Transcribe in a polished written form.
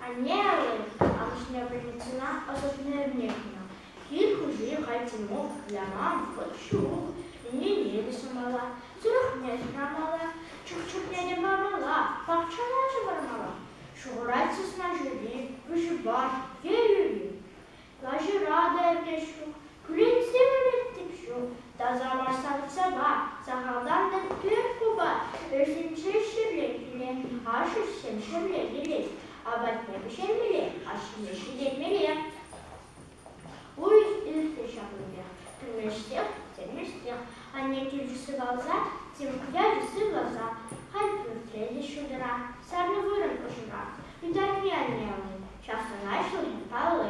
Ангелы, обычно принесена особенно внешне. Их уже хотимо для мам хочу. Не самала, сырых не самала, чук-чук не демамала, пахчана чевармала. Шугурайся с ножи, вышибать, елюли. Лажи рада erkeşu, külünsemelettik şu. Dazamar savsaba, sahaldan da tüm kuba. Örsin çeşirlikle, haşır şemşirlikle. Abatma bir şey bile, aşkın eşit etmeli. Bu iltişamlıca. Tümleştik, temizlik. Anne tücüsü galza, timkıyacısı galza. Halk ülkeli şudura, sarnı vurun koşura. Müdahale anlayalım. Şahsın aşkın pahalı.